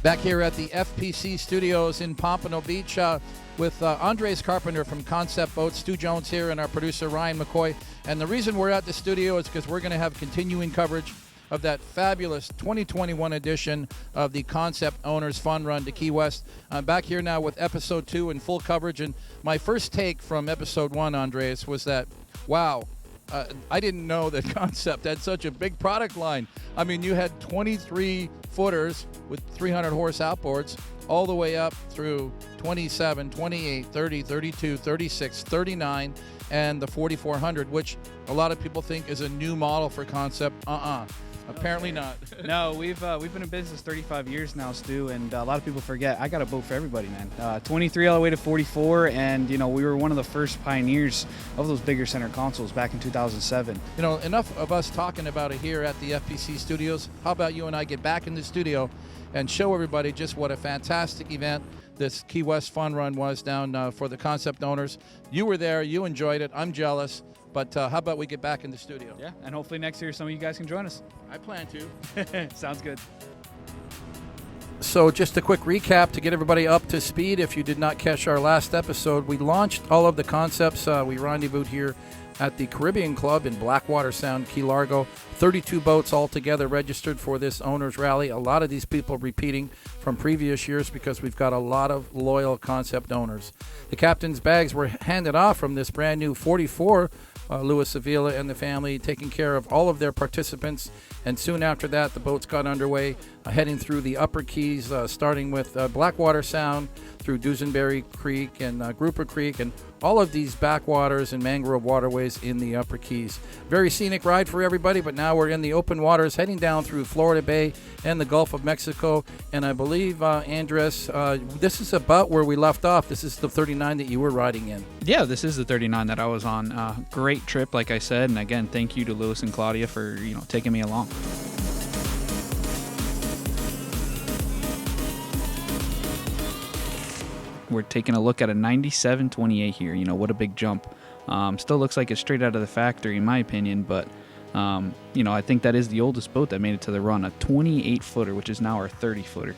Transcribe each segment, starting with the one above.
Back here at the FPC Studios in Pompano Beach with Andres Carpenter from Concept Boats, Stu Jones here, and our producer Ryan McCoy. And the reason we're at the studio is because we're going to have continuing coverage of that fabulous 2021 edition of the Concept Owners Fun Run to Key West. I'm back here now with Episode 2 in full coverage. And my first take from Episode 1, Andres, was that, wow, I didn't know that Concept had such a big product line. I mean, you had 23 footers with 300 horse outboards all the way up through 27, 28, 30, 32, 36, 39, and the 4400, which a lot of people think is a new model for Concept. Apparently not. No, we've been in business 35 years now, Stu, and a lot of people forget I got a boat for everybody, man. 23 all the way to 44, and we were one of the first pioneers of those bigger center consoles back in 2007. Enough of us talking about it here at the FPC Studios. How about you and I get back in the studio and show everybody just what a fantastic event this Key West Fun Run was down for the Concept Owners. You were there, you enjoyed it. I'm jealous. But how about we get back in the studio? Yeah, and hopefully next year some of you guys can join us. I plan to. Sounds good. So just a quick recap to get everybody up to speed. If you did not catch our last episode, we launched all of the concepts. We rendezvoused here at the Caribbean Club in Blackwater Sound, Key Largo. 32 boats altogether registered for this owners rally. A lot of these people repeating from previous years because we've got a lot of loyal Concept owners. The captain's bags were handed off from this brand new 44 Louis Avila and the family, taking care of all of their participants. And soon after that, the boats got underway, heading through the upper keys, starting with Blackwater Sound, through Dusenberry Creek and Grouper Creek, and all of these backwaters and mangrove waterways in the upper keys. Very scenic ride for everybody, but now we're in the open waters, heading down through Florida Bay and the Gulf of Mexico. And I believe, Andres, this is about where we left off. This is the 39 that you were riding in. Yeah, this is the 39 that I was on. Great trip, like I said, and again, thank you to Louis and Claudia for taking me along. We're taking a look at a 9728 here. What a big jump. Still looks like it's straight out of the factory in my opinion, but I think that is the oldest boat that made it to the run, a 28-footer, which is now our 30-footer.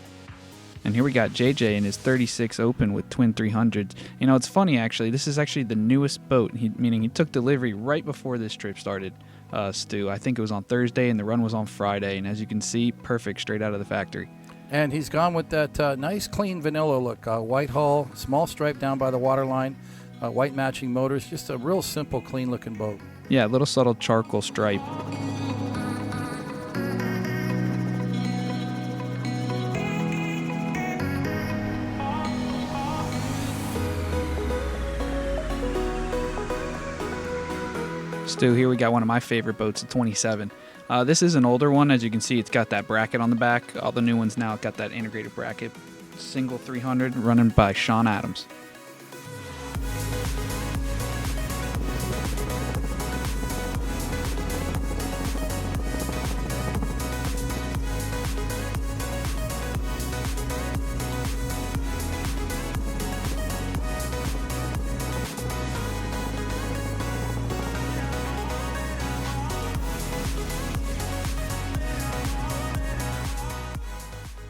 And here we got JJ in his 36 Open with twin 300s. It's funny actually. This is actually the newest boat, meaning he took delivery right before this trip started, Stu. I think it was on Thursday and the run was on Friday. And as you can see, perfect straight out of the factory. And he's gone with that nice, clean vanilla look. White hull, small stripe down by the waterline, white matching motors. Just a real simple, clean-looking boat. Yeah, a little subtle charcoal stripe. Stu, here we got one of my favorite boats, a 27. This is an older one. As you can see, it's got that bracket on the back. All the new ones now got that integrated bracket. Single 300 running by Sean Adams.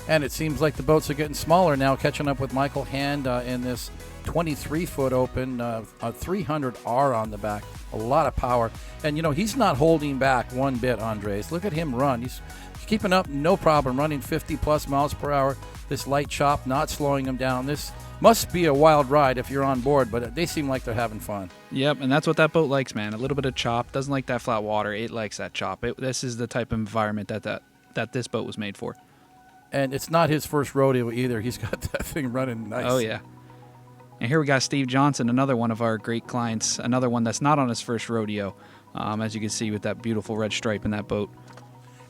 And it seems like the boats are getting smaller now, catching up with Michael Hand in this 23-foot Open, a 300R on the back. A lot of power. And, he's not holding back one bit, Andres. Look at him run. He's keeping up, no problem, running 50-plus miles per hour. This light chop not slowing him down. This must be a wild ride if you're on board, but they seem like they're having fun. Yep, and that's what that boat likes, man. A little bit of chop. Doesn't like that flat water. It likes that chop. This is the type of environment that this boat was made for. And it's not his first rodeo either. He's got that thing running nice. Oh, yeah. And here we got Steve Johnson, another one of our great clients, another one that's not on his first rodeo, as you can see with that beautiful red stripe in that boat.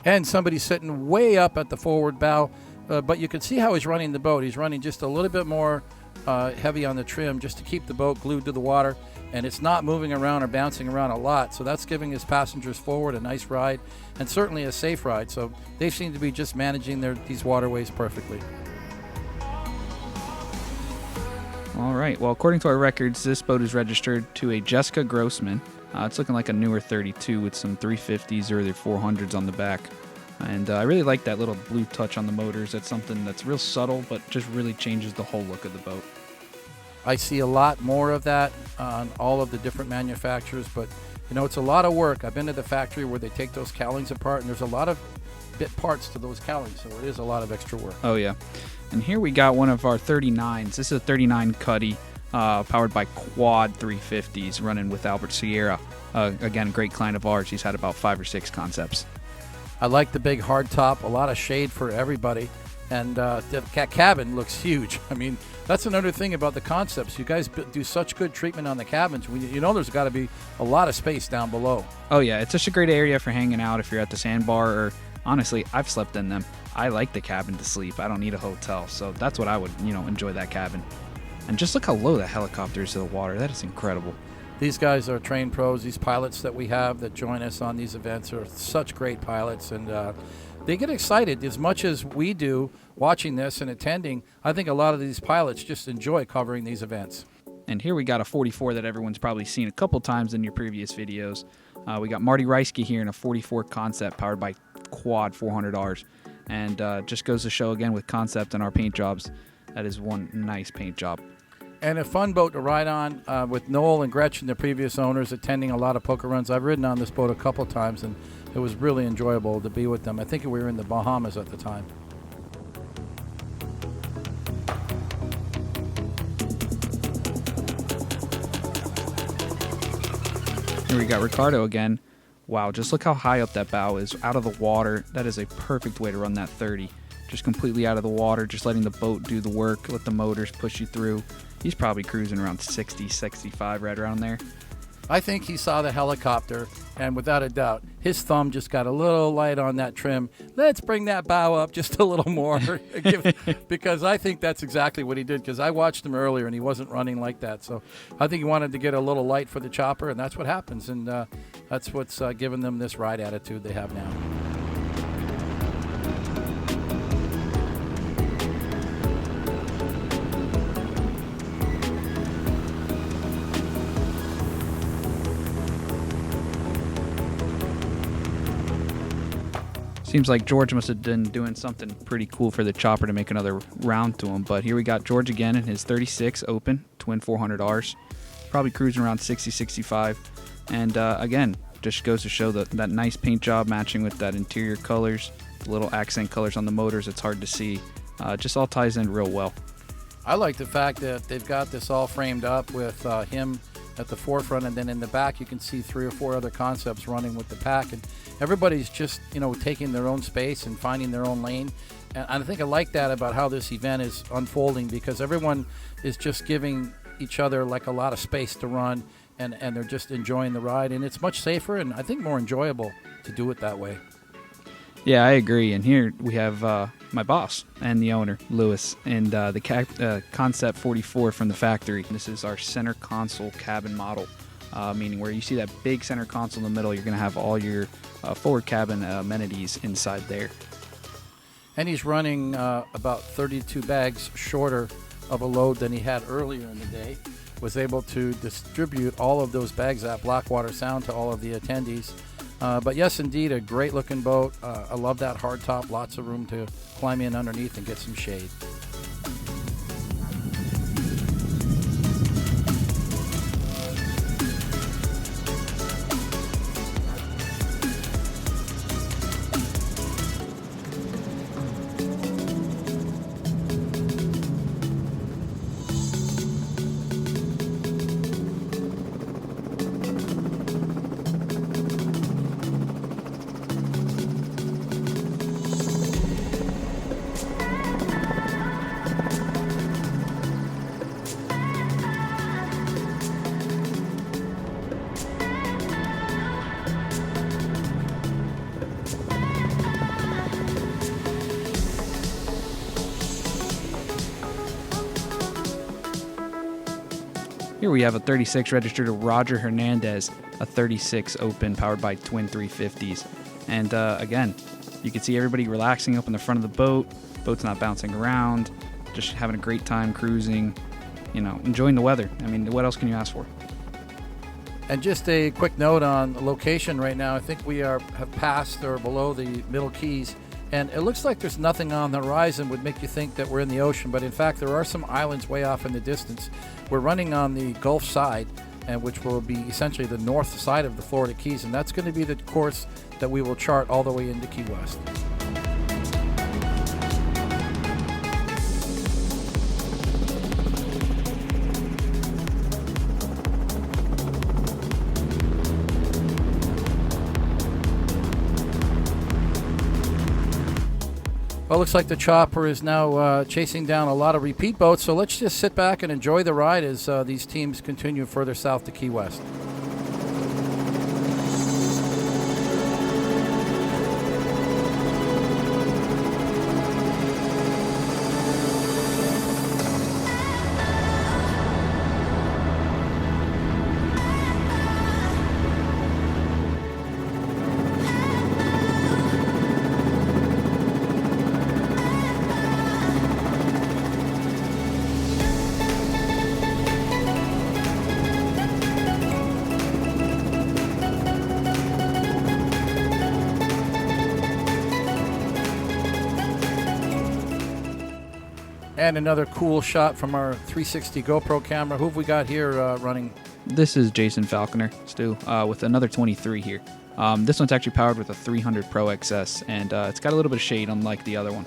And somebody sitting way up at the forward bow, but you can see how he's running the boat. He's running just a little bit more heavy on the trim just to keep the boat glued to the water, and it's not moving around or bouncing around a lot, so that's giving his passengers forward a nice ride and certainly a safe ride. So they seem to be just managing these waterways perfectly. All right, well, according to our records, this boat is registered to a Jessica Grossman. It's looking like a newer 32 with some 350s or their 400s on the back. And I really like that little blue touch on the motors. That's something that's real subtle, but just really changes the whole look of the boat. I see a lot more of that on all of the different manufacturers, but it's a lot of work. I've been to the factory where they take those cowlings apart, and there's a lot of bit parts to those cowlings, so it is a lot of extra work. Oh yeah. And here we got one of our 39s. This is a 39 Cuddy, powered by quad 350s, running with Albert Sierra. Again, great client of ours. He's had about 5 or 6 concepts. I like the big hard top, a lot of shade for everybody, and the cabin looks huge. I mean, that's another thing about the concepts. You guys do such good treatment on the cabins. There's got to be a lot of space down below. Oh yeah, it's just a great area for hanging out if you're at the sandbar, or honestly, I've slept in them. I like the cabin to sleep. I don't need a hotel, so that's what I would, enjoy that cabin. And just look how low the helicopter is to the water. That is incredible. These guys are trained pros. These pilots that we have that join us on these events are such great pilots, and they get excited as much as we do watching this and attending. I think a lot of these pilots just enjoy covering these events. And here we got a 44 that everyone's probably seen a couple times in your previous videos. We got Marty Reisky here in a 44 concept powered by quad 400Rs. And just goes to show again with concept and our paint jobs, that is one nice paint job. And a fun boat to ride on with Noel and Gretchen, the previous owners, attending a lot of poker runs. I've ridden on this boat a couple times, and it was really enjoyable to be with them. I think we were in the Bahamas at the time. Here we got Ricardo again. Wow, just look how high up that bow is, out of the water. That is a perfect way to run that 30. Just completely out of the water, just letting the boat do the work, let the motors push you through. He's probably cruising around 60, 65, right around there. I think he saw the helicopter, and without a doubt, his thumb just got a little light on that trim. Let's bring that bow up just a little more, because I think that's exactly what he did, because I watched him earlier, and he wasn't running like that. So I think he wanted to get a little light for the chopper, and that's what happens, and that's what's given them this ride attitude they have now. Seems like George must have been doing something pretty cool for the chopper to make another round to him. But here we got George again in his 36 open, twin 400Rs. Probably cruising around 60, 65. And again, just goes to show that nice paint job matching with that interior colors, the little accent colors on the motors. It's hard to see. Just all ties in real well. I like the fact that they've got this all framed up with him at the forefront, and then in the back you can see 3 or 4 other concepts running with the pack, and everybody's just taking their own space and finding their own lane. And I think I like that about how this event is unfolding, because everyone is just giving each other like a lot of space to run, and they're just enjoying the ride, and it's much safer and I think more enjoyable to do it that way. Yeah, I agree. And here we have my boss and the owner, Lewis, and the Concept 44 from the factory. This is our center console cabin model, meaning where you see that big center console in the middle, you're going to have all your forward cabin amenities inside there. And he's running about 32 bags shorter of a load than he had earlier in the day. Was able to distribute all of those bags at Blackwater Sound to all of the attendees. But yes, indeed, a great looking boat. I love that hard top, lots of room to climb in underneath and get some shade. Here we have a 36 registered to Roger Hernandez, a 36 open powered by twin 350s. And again, you can see everybody relaxing up in the front of the boat. Boat's not bouncing around, just having a great time cruising, enjoying the weather. I mean, what else can you ask for? And just a quick note on location right now. I think we have passed or below the Middle Keys, and it looks like there's nothing on the horizon would make you think that we're in the ocean, but in fact there are some islands way off in the distance. We're running on the Gulf side, and which will be essentially the north side of the Florida Keys, and that's going to be the course that we will chart all the way into Key West. Well, looks like the chopper is now chasing down a lot of repeat boats, so let's just sit back and enjoy the ride as these teams continue further south to Key West. And another cool shot from our 360 GoPro camera. Who have we got here running? This is Jason Falconer, Stu, with another 23 here. This one's actually powered with a 300 Pro XS, and it's got a little bit of shade unlike the other one.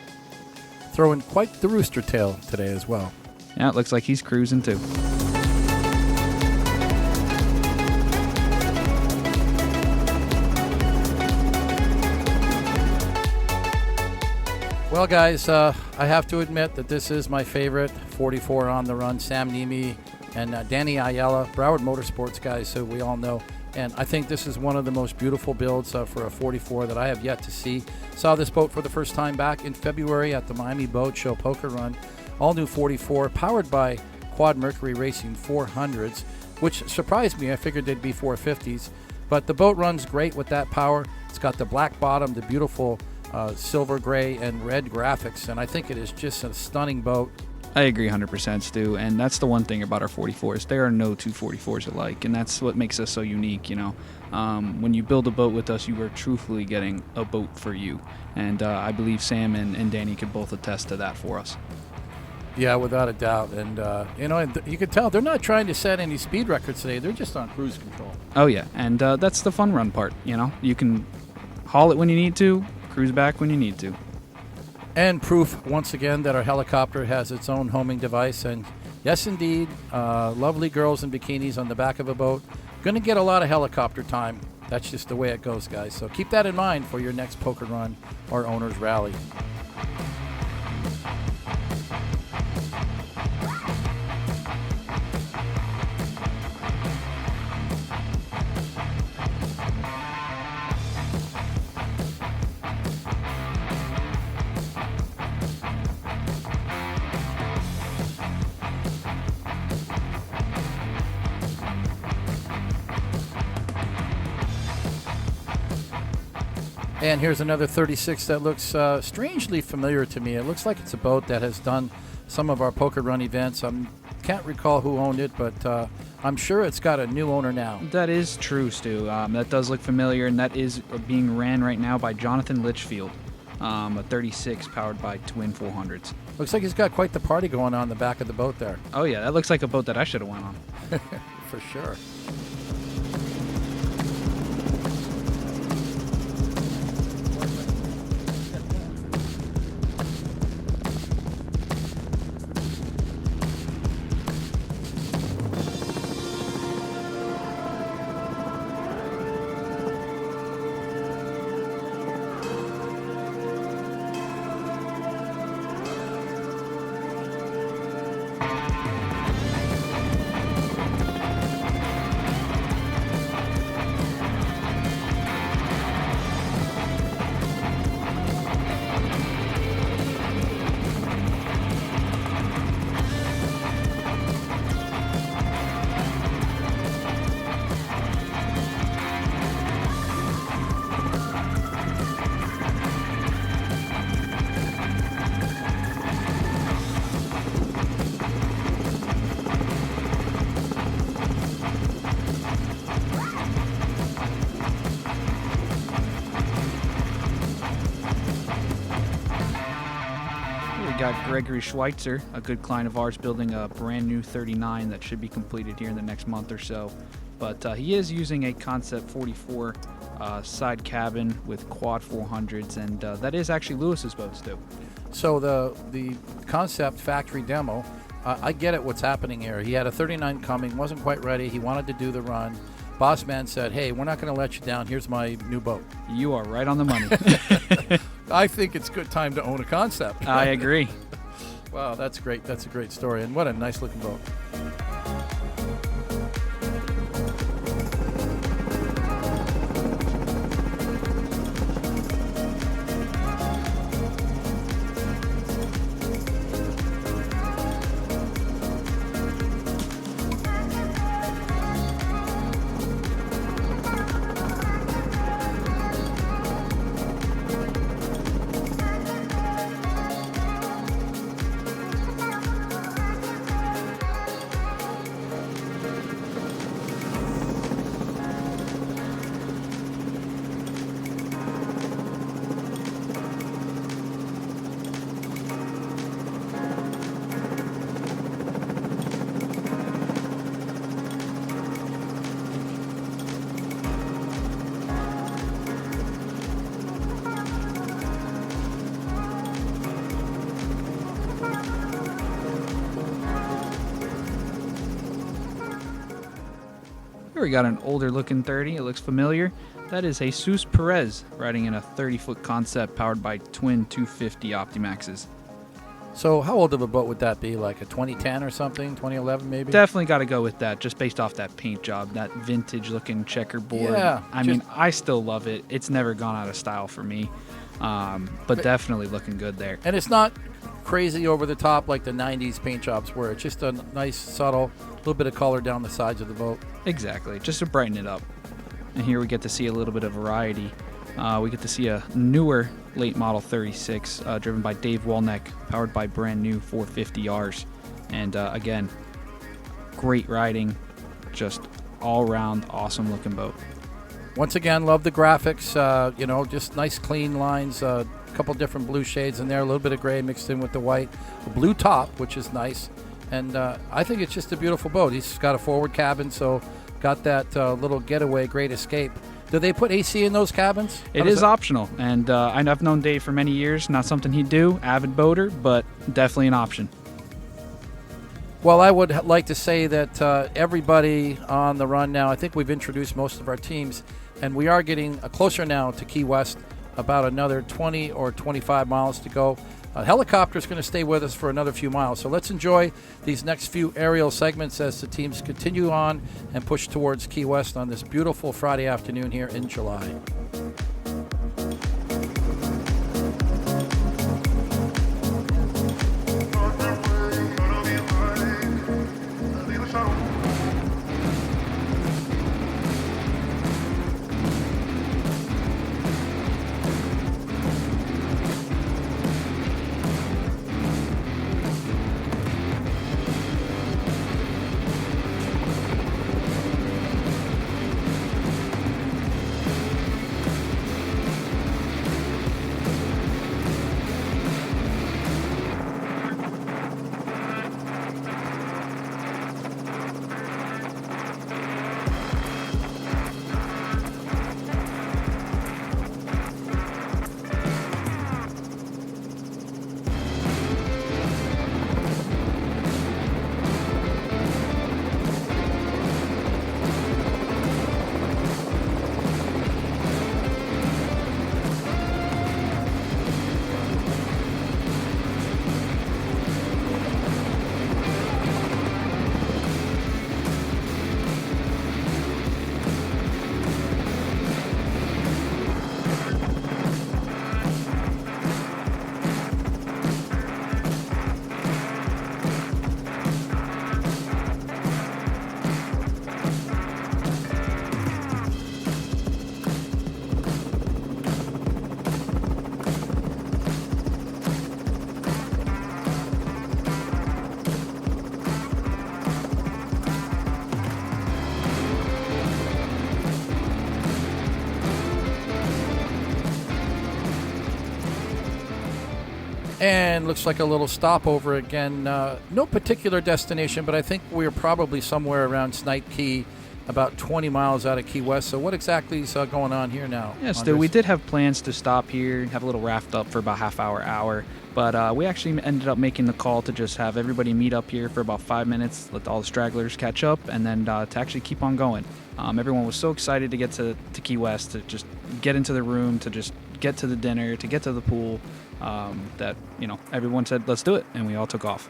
Throwing quite the rooster tail today as well. Yeah, it looks like he's cruising too. Well, guys, I have to admit that this is my favorite 44 on the run. Sam Nemi and Danny Ayala, Broward Motorsports guys, who we all know. And I think this is one of the most beautiful builds for a 44 that I have yet to see. Saw this boat for the first time back in February at the Miami Boat Show Poker Run. All new 44, powered by Quad Mercury Racing 400s, which surprised me. I figured they'd be 450s. But the boat runs great with that power. It's got the black bottom, the beautiful silver, gray, and red graphics, and I think it is just a stunning boat. I agree 100%, Stu, and that's the one thing about our 44s. There are no two 44s alike, and that's what makes us so unique, you know. When you build a boat with us, you are truthfully getting a boat for you, and I believe Sam and Danny could both attest to that for us. Yeah, without a doubt, and you can tell they're not trying to set any speed records today. They're just on cruise control. Oh, yeah, and that's the fun run part, you know. You can haul it when you need to, cruise back when you need to. And proof, once again, that our helicopter has its own homing device. And yes, indeed, lovely girls in bikinis on the back of a boat. Going to get a lot of helicopter time. That's just the way it goes, guys. So keep that in mind for your next poker run or owner's rally. And here's another 36 that looks strangely familiar to me. It looks like it's a boat that has done some of our poker run events. I can't recall who owned it, but I'm sure it's got a new owner now. That is true, Stu. That does look familiar, and that is being ran right now by Jonathan Litchfield, a 36 powered by twin 400s. Looks like he's got quite the party going on in the back of the boat there. Oh, yeah, that looks like a boat that I should have went on. For sure. got Gregory Schweitzer, a good client of ours, building a brand new 39 that should be completed here in the next month or so. But he is using a Concept 44 side cabin with quad 400s, and that is actually Lewis's boats too. So the Concept factory demo, I get it what's happening here. He had a 39 coming, wasn't quite ready. He wanted to do the run. Boss man said, hey, we're not going to let you down. Here's my new boat. You are right on the money. I think it's a good time to own a Concept. I agree. Wow, that's great. That's a great story. And what a nice looking boat. Here we got an older looking 30. It looks familiar. That is Jesus Perez riding in a 30-foot Concept powered by twin 250 Optimaxes. So how old of a boat would that be? Like a 2010 or something? 2011 maybe? Definitely got to go with that, just based off that paint job, that vintage looking checkerboard. Yeah, I mean, I still love it. It's never gone out of style for me, but definitely looking good there. And it's not crazy over the top like the 90s paint jobs were. It's just a nice, subtle, little bit of color down the sides of the boat. Exactly, just to brighten it up. And here we get to see a little bit of variety. We get to see a newer late model 36 driven by Dave Walneck, powered by brand new 450Rs. And again, great riding, just all-round awesome looking boat. Once again, love the graphics. Just nice clean lines. A couple different blue shades in there, a little bit of gray mixed in with the white. A blue top, which is nice. And I think it's just a beautiful boat. He's got a forward cabin, so got that little getaway, great escape. Do they put AC in those cabins? It is optional, and I've known Dave for many years. Not something he'd do, avid boater, but definitely an option. Well, I would like to say that everybody on the run now, I think we've introduced most of our teams, and we are getting closer now to Key West, about another 20 or 25 miles to go. A helicopter is going to stay with us for another few miles. So let's enjoy these next few aerial segments as the teams continue on and push towards Key West on this beautiful Friday afternoon here in July. And looks like a little stopover again. No particular destination, but I think we're probably somewhere around Snipe Key, about 20 miles out of Key West. So what exactly is going on here now? Yeah, Stu, we did have plans to stop here and have a little raft up for about half hour. But we actually ended up making the call to just have everybody meet up here for about 5 minutes, let all the stragglers catch up, and then to actually keep on going. Everyone was so excited to get to Key West, to just get into the room, to just get to the dinner, to get to the pool, that, everyone said, let's do it, and we all took off.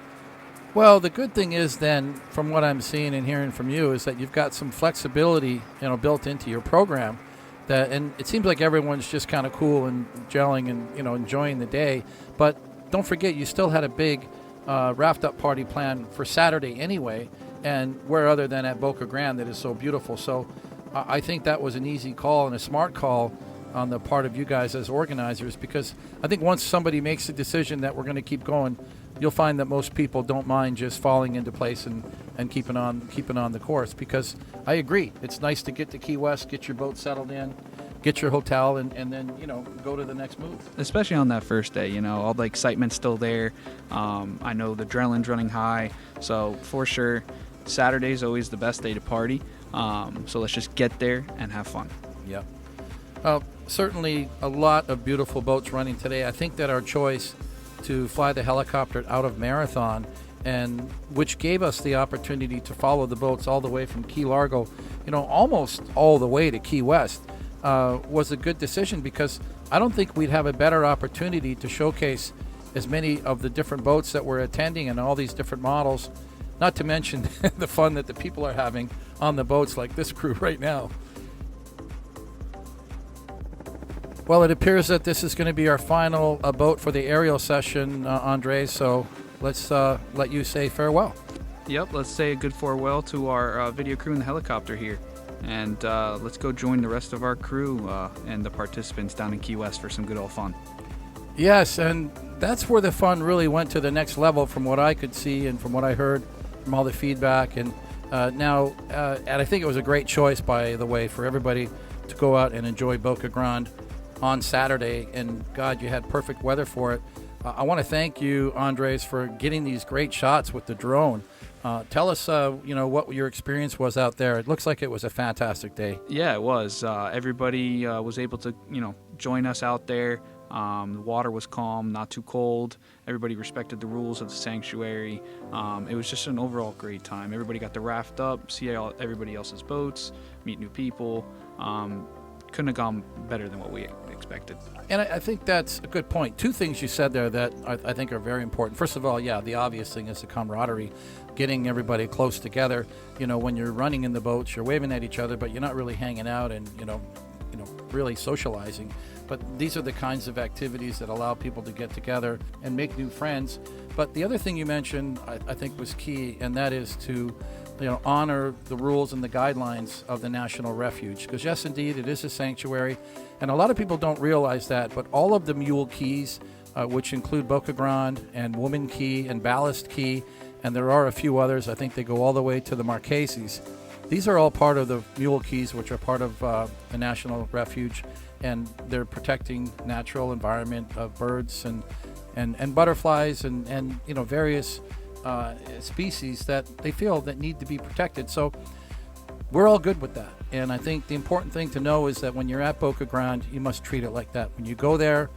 Well, the good thing is then, from what I'm seeing and hearing from you, is that you've got some flexibility, built into your program. And it seems like everyone's just kind of cool and gelling and, enjoying the day. But don't forget, you still had a big raft-up party planned for Saturday anyway, and where other than at Boca Grande that is so beautiful. So I think that was an easy call and a smart call on the part of you guys as organizers, because I think once somebody makes a decision that we're going to keep going, you'll find that most people don't mind just falling into place and keeping on the course. Because I agree, it's nice to get to Key West, get your boat settled in, get your hotel, and then go to the next move. Especially on that first day, all the excitement's still there. I know the adrenaline's running high, so for sure Saturday's always the best day to party. So let's just get there and have fun. Yep. Certainly a lot of beautiful boats running today. I think that our choice to fly the helicopter out of Marathon, and which gave us the opportunity to follow the boats all the way from Key Largo, almost all the way to Key West, was a good decision, because I don't think we'd have a better opportunity to showcase as many of the different boats that we're attending and all these different models, not to mention the fun that the people are having on the boats, like this crew right now. Well, it appears that this is going to be our final boat for the aerial session, Andres, so let's let you say farewell. Yep, let's say a good farewell to our video crew in the helicopter here. And let's go join the rest of our crew and the participants down in Key West for some good old fun. Yes, and that's where the fun really went to the next level from what I could see and from what I heard from all the feedback. And and I think it was a great choice, by the way, for everybody to go out and enjoy Boca Grande on Saturday, and God, you had perfect weather for it. I want to thank you, Andres, for getting these great shots with the drone. Tell us, what your experience was out there. It looks like it was a fantastic day. Yeah, it was. Everybody was able to, join us out there. The water was calm, not too cold. Everybody respected the rules of the sanctuary. It was just an overall great time. Everybody got to raft up, see everybody else's boats, meet new people. Couldn't have gone better than what we expected. And I think that's a good point. Two things you said there that I think are very important. First of all, the obvious thing is the camaraderie, getting everybody close together. When you're running in the boats, you're waving at each other, but you're not really hanging out and, really socializing. But these are the kinds of activities that allow people to get together and make new friends. But the other thing you mentioned, I think, was key, and that is to honor the rules and the guidelines of the National Refuge. Because yes, indeed, it is a sanctuary, and a lot of people don't realize that, but all of the mule keys, which include Boca Grande and Woman Key and Ballast Key, and there are a few others, I think they go all the way to the Marquesas. These are all part of the mule keys, which are part of the National Refuge, and they're protecting natural environment of birds and butterflies and various species that they feel that need to be protected. So we're all good with that. And I think the important thing to know is that when you're at Boca Grande, you must treat it like that. When you go there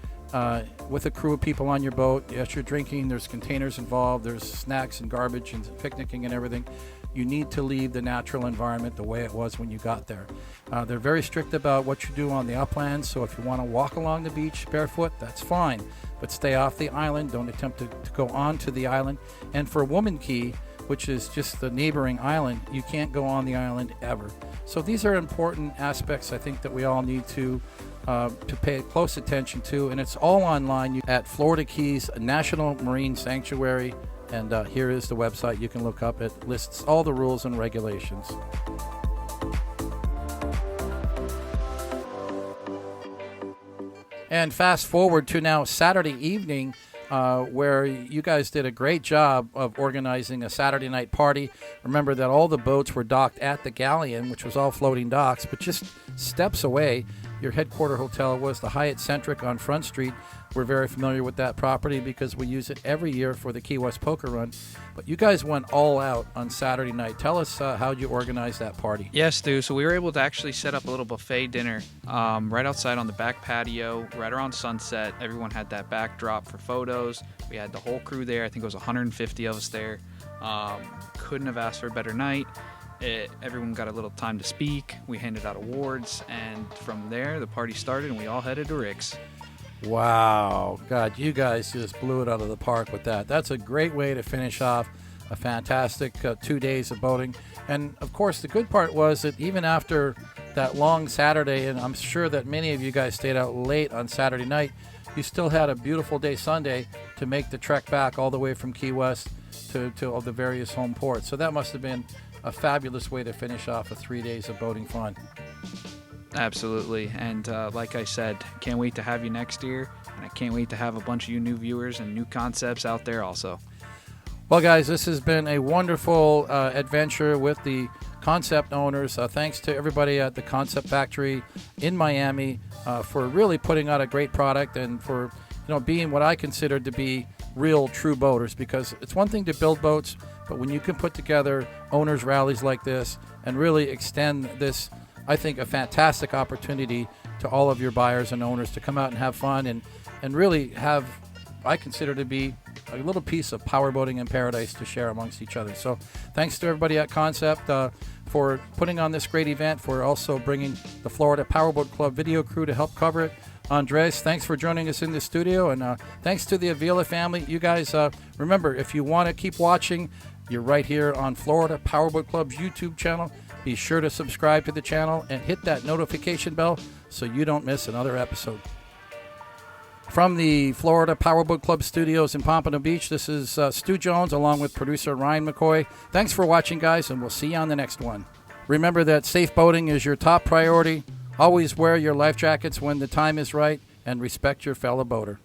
with a crew of people on your boat, yes, you're drinking, there's containers involved, there's snacks and garbage and picnicking and everything. You need to leave the natural environment the way it was when you got there. They're very strict about what you do on the uplands, so if you want to walk along the beach barefoot, that's fine. But stay off the island. Don't attempt to go onto the island. And for Woman Key, which is just the neighboring island, you can't go on the island ever. So these are important aspects I think that we all need to pay close attention to. And it's all online at Florida Keys National Marine Sanctuary. And here is the website you can look up. It lists all the rules and regulations. And fast forward to now Saturday evening, where you guys did a great job of organizing a Saturday night party. Remember that all the boats were docked at the Galleon, which was all floating docks, but just steps away your headquarter hotel was the Hyatt Centric on Front Street. We're very familiar with that property because we use it every year for the Key West Poker Run. But you guys went all out on Saturday night. Tell us how you organized that party. Yes, Stu. So we were able to actually set up a little buffet dinner right outside on the back patio, right around sunset. Everyone had that backdrop for photos. We had the whole crew there. I think it was 150 of us there. Couldn't have asked for a better night. Everyone got a little time to speak. We handed out awards, and from there the party started, and we all headed to Rick's. Wow. God, you guys just blew it out of the park with that. That's a great way to finish off a fantastic 2 days of boating. And, of course, the good part was that even after that long Saturday, and I'm sure that many of you guys stayed out late on Saturday night, you still had a beautiful day Sunday to make the trek back all the way from Key West to all the various home ports. So that must have been a fabulous way to finish off a 3 days of boating fun. Absolutely. And like I said, can't wait to have you next year. And I can't wait to have a bunch of you new viewers and new concepts out there also. Well, guys, this has been a wonderful adventure with the concept owners. Thanks to everybody at the Concept Factory in Miami for really putting out a great product and for being what I consider to be real, true boaters. Because it's one thing to build boats, but when you can put together owners' rallies like this and really extend this, I think, a fantastic opportunity to all of your buyers and owners to come out and have fun and really have, I consider to be a little piece of powerboating in paradise to share amongst each other. So thanks to everybody at Concept for putting on this great event, for also bringing the Florida Powerboat Club video crew to help cover it. Andres, thanks for joining us in the studio, and thanks to the Avila family. You guys, remember, if you want to keep watching, you're right here on Florida Powerboat Club's YouTube channel. Be sure to subscribe to the channel and hit that notification bell so you don't miss another episode. From the Florida Powerboat Club studios in Pompano Beach, this is Stu Jones along with producer Ryan McCoy. Thanks for watching, guys, and we'll see you on the next one. Remember that safe boating is your top priority. Always wear your life jackets when the time is right, and respect your fellow boater.